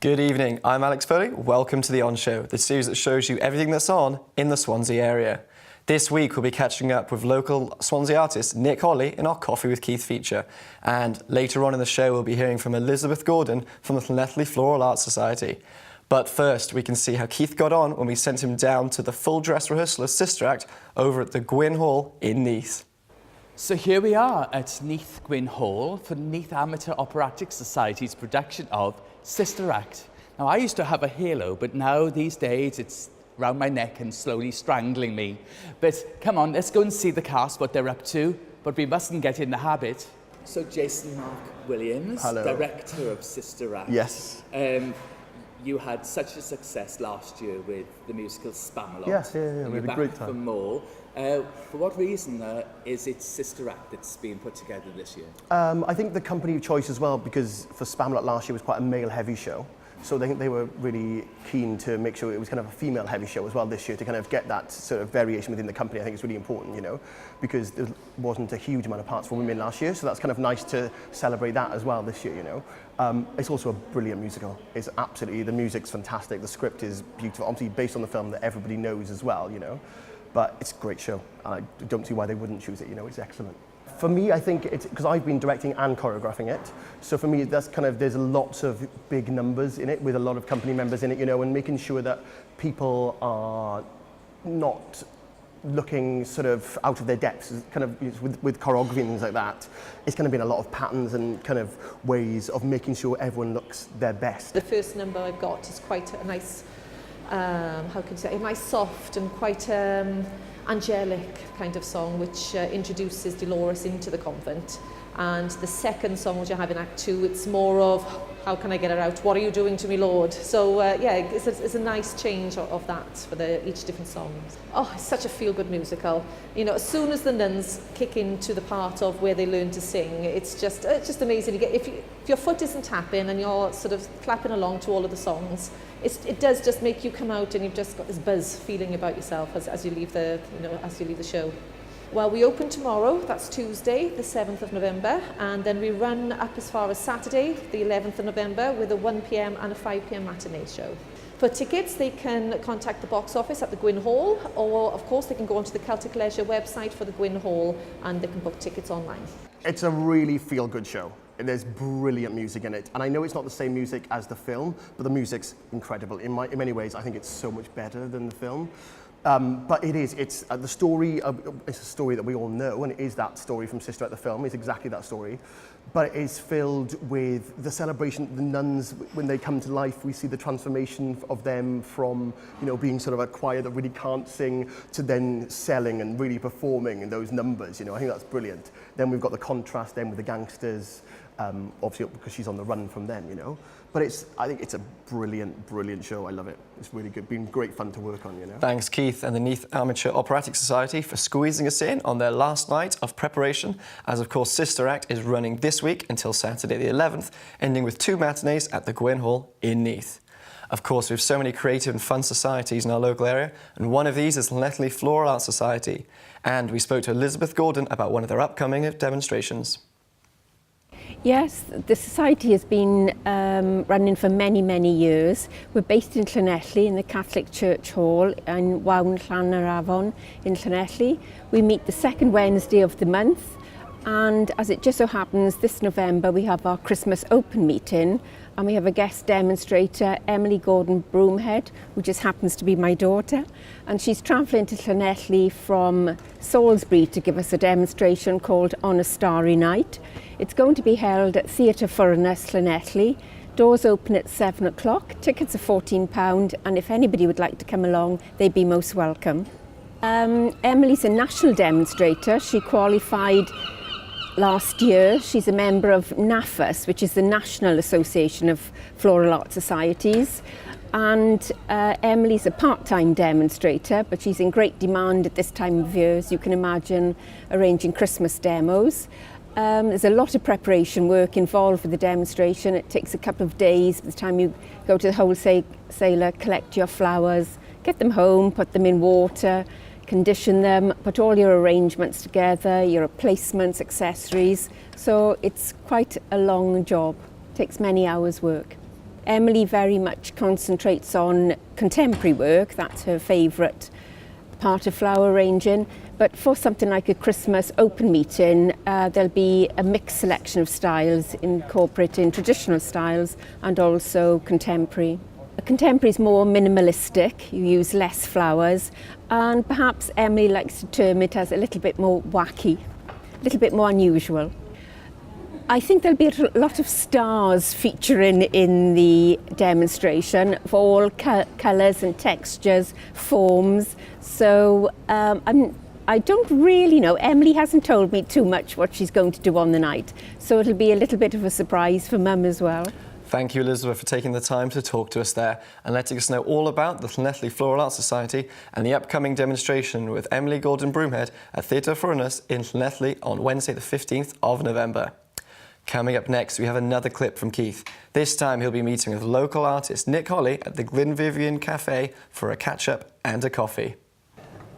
Good evening, I'm Alex Foley. Welcome to The On Show, the series that shows you everything that's on in the Swansea area. This week we'll be catching up with local Swansea artist Nick Holly in our Coffee with Keith feature. And later on in the show we'll be hearing from Elizabeth Gordon from the Llanelli Floral Arts Society. But first we can see how Keith got on when we sent him down to the full dress rehearsal of Sister Act over at the Gwyn Hall in Neath. So here we are at Neath Gwyn Hall for Neath Amateur Operatic Society's production of Sister Act. Now I used to have a halo, but now these days it's round my neck and slowly strangling me. But come on, let's go and see the cast, what they're up to, but we mustn't get in the habit. So Jason Marc Williams, Hello. Director of Sister Act. Yes. You had such a success last year with the musical Spamalot. Yes, yeah, we had a great For time. more. For what reason is it Sister Act that's being put together this year? I think the company choice as well, because for Spamalot last year was quite a male-heavy show. So I think they were really keen to make sure it was kind of a female-heavy show as well this year to kind of get that sort of variation within the company. I think it's really important, you know, because there wasn't a huge amount of parts for women last year, so that's kind of nice to celebrate that as well this year, you know. It's also a brilliant musical. It's absolutely, the music's fantastic, the script is beautiful, obviously based on the film that everybody knows as well, you know. But it's a great show, and I don't see why they wouldn't choose it, you know, it's excellent. For me, I think it's because I've been directing and choreographing it. So for me, that's kind of, there's lots of big numbers in it with a lot of company members in it, you know, and making sure that people are not looking sort of out of their depths, kind of with choreography and things like that. It's kind of been a lot of patterns and kind of ways of making sure everyone looks their best. The first number I've got is quite a nice, how can you say, a nice soft and quite angelic kind of song which introduces Dolores into the convent. And the second song which I have in Act 2, it's more of, how can I get her out? What are you doing to me, Lord? So yeah, it's a nice change of that for each different songs. Oh, it's such a feel-good musical. You know, as soon as the nuns kick into the part of where they learn to sing, it's just amazing. If your foot isn't tapping and you're sort of clapping along to all of the songs, it does just make you come out and you've just got this buzz feeling about yourself as you leave the show. Well, we open tomorrow, that's Tuesday, the 7th of November, and then we run up as far as Saturday, the 11th of November, with a 1 p.m. and a 5 p.m. matinee show. For tickets, they can contact the box office at the Gwyn Hall, or of course they can go onto the Celtic Leisure website for the Gwyn Hall, and they can book tickets online. It's a really feel-good show. There's brilliant music in it, and I know it's not the same music as the film, but the music's incredible. In many ways, I think it's so much better than the film. But it's the story, it's a story that we all know, and it is that story from Sister Act the film, it's exactly that story. But it is filled with the celebration, the nuns, when they come to life, we see the transformation of them from, you know, being sort of a choir that really can't sing to then selling and really performing in those numbers, you know, I think that's brilliant. Then we've got the contrast then with the gangsters, obviously because she's on the run from them, you know. But I think it's a brilliant, brilliant show. I love it. It's really good. Been great fun to work on, you know. Thanks, Keith and the Neath Amateur Operatic Society for squeezing us in on their last night of preparation, as of course Sister Act is running this week until Saturday the 11th, ending with 2 matinees at the Gwyn Hall in Neath. Of course, we have so many creative and fun societies in our local area, and one of these is the Llanelli Floral Arts Society. And we spoke to Elizabeth Gordon about one of their upcoming demonstrations. Yes, the Society has been running for many, many years. We're based in Llanelli in the Catholic Church Hall in Wawn Llanarafon in Llanelli. We meet the second Wednesday of the month, and as it just so happens, this November we have our Christmas open meeting, and we have a guest demonstrator, Emily Gordon Broomhead, who just happens to be my daughter, and she's travelling to Llanelli from Salisbury to give us a demonstration called On a Starry Night. It's going to be held at Theatr Ffyrnys Llanelli. Doors open at 7 o'clock, tickets are £14, and if anybody would like to come along, they'd be most welcome. Emily's a national demonstrator. She qualified last year. She's a member of NAFAS, which is the National Association of Floral Art Societies. And Emily's a part-time demonstrator, but she's in great demand at this time of year, as you can imagine, arranging Christmas demos. There's a lot of preparation work involved with the demonstration. It takes a couple of days by the time you go to the wholesaler, collect your flowers, get them home, put them in water, condition them, put all your arrangements together, your placements, accessories. So it's quite a long job. It takes many hours work. Emily very much concentrates on contemporary work. That's her favourite part of flower arranging. But for something like a Christmas open meeting, there'll be a mixed selection of styles, incorporating traditional styles and also contemporary. Contemporary is more minimalistic, you use less flowers, and perhaps Emily likes to term it as a little bit more wacky, a little bit more unusual. I think there'll be a lot of stars featuring in the demonstration for all colours and textures, forms. So I don't really know. Emily hasn't told me too much what she's going to do on the night, so it'll be a little bit of a surprise for Mum as well. Thank you, Elizabeth, for taking the time to talk to us there and letting us know all about the Llanelli Floral Art Society and the upcoming demonstration with Emily Gordon-Broomhead at Theatr Ffwrnys in Llanelli on Wednesday the 15th of November. Coming up next, we have another clip from Keith. This time he'll be meeting with local artist Nick Holly at the Glynvivian Cafe for a catch-up and a coffee.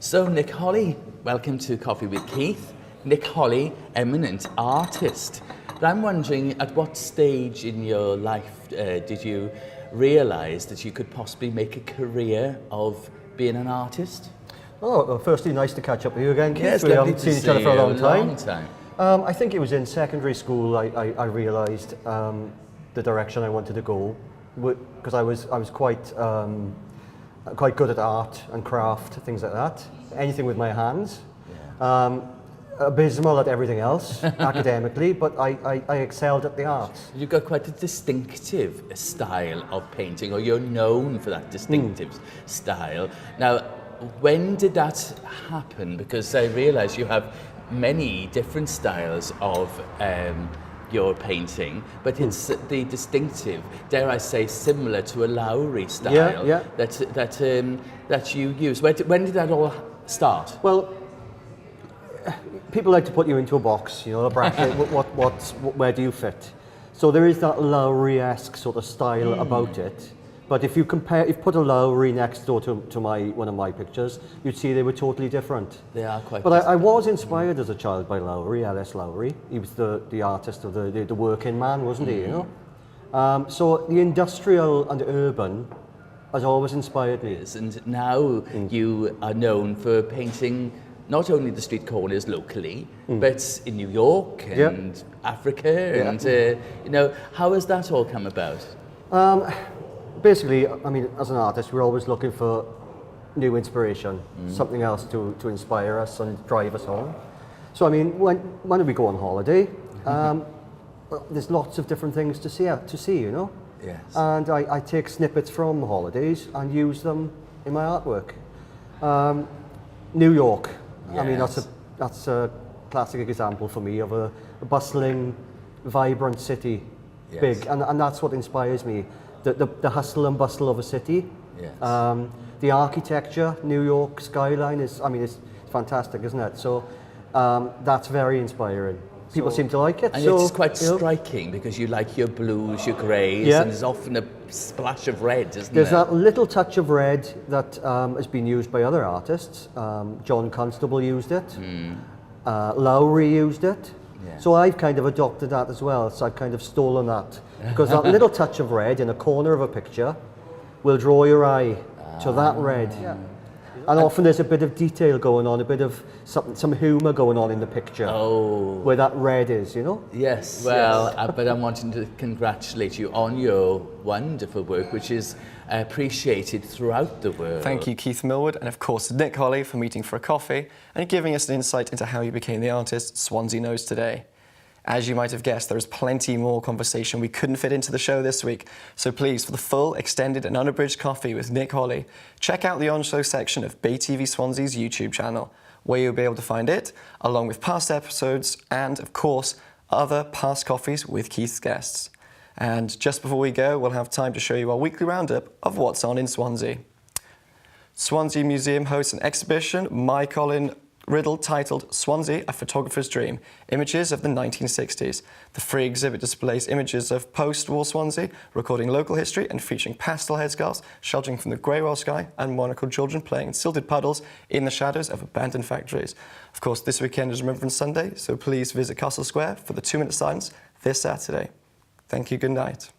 So Nick Holly, welcome to Coffee with Keith. Nick Holly, eminent artist. But I'm wondering, at what stage in your life did you realise that you could possibly make a career of being an artist? Oh, well, firstly, nice to catch up with you again, Keith. Yes, we haven't seen each other for a long time. I think it was in secondary school I realised the direction I wanted to go, because I was quite good at art and craft, things like that. Anything with my hands. Yeah. Abysmal at everything else, academically, but I excelled at the arts. You've got quite a distinctive style of painting, or you're known for that distinctive style. Now, when did that happen? Because I realise you have many different styles of your painting, but it's the distinctive, dare I say, similar to a Lowry style that you use. When did that all start? Well, people like to put you into a box, you know, a bracket. Where do you fit? So there is that Lowry-esque sort of style about it. But if you put a Lowry next door to one of my pictures, you'd see they were totally different. They are quite. But I was inspired as a child by Lowry, L.S. Lowry. He was the artist of the working man, wasn't he? You know. So the industrial and urban has always inspired me. And now you are known for painting not only the street corners locally, but in New York and Africa, and you know, how has that all come about? Basically, I mean, as an artist, we're always looking for new inspiration, something else to inspire us and drive us on. So, I mean, when we go on holiday, there's lots of different things to see, you know. Yes. And I take snippets from holidays and use them in my artwork. New York. Yes. I mean, that's a classic example for me of a bustling, vibrant city, big, and that's what inspires me. The hustle and bustle of a city. Yes. The architecture, New York skyline is, I mean, it's fantastic, isn't it? So that's very inspiring. People seem to like it. And it's quite striking because you like your blues, your greys, and there's often a splash of red, isn't there? There's that little touch of red that has been used by other artists. John Constable used it. Lowry used it. Yes. So I've kind of adopted that as well. So I've kind of stolen that. Because that little touch of red in a corner of a picture will draw your eye to that red. Yeah. And often there's a bit of detail going on, a bit of some humour going on in the picture. Where that red is, you know? Yes. Well, but I'm wanting to congratulate you on your wonderful work, which is appreciated throughout the world. Thank you, Keith Milward, and of course Nick Holly for meeting for a coffee and giving us an insight into how you became the artist Swansea knows today. As you might have guessed, there is plenty more conversation we couldn't fit into the show this week, so please, for the full, extended and unabridged coffee with Nick Holly, check out the on-show section of Bay TV Swansea's YouTube channel. where you'll be able to find it, along with past episodes and, of course, other past coffees with Keith's guests. And just before we go, we'll have time to show you our weekly roundup of what's on in Swansea. Swansea Museum hosts an exhibition, My Colin Riddle, titled Swansea, A Photographer's Dream, Images of the 1960s. The free exhibit displays images of post-war Swansea, recording local history and featuring pastel headscarves sheltering from the grey-well sky and monocled children playing in silted puddles in the shadows of abandoned factories. Of course, this weekend is Remembrance Sunday, so please visit Castle Square for the 2-minute silence this Saturday. Thank you, good night.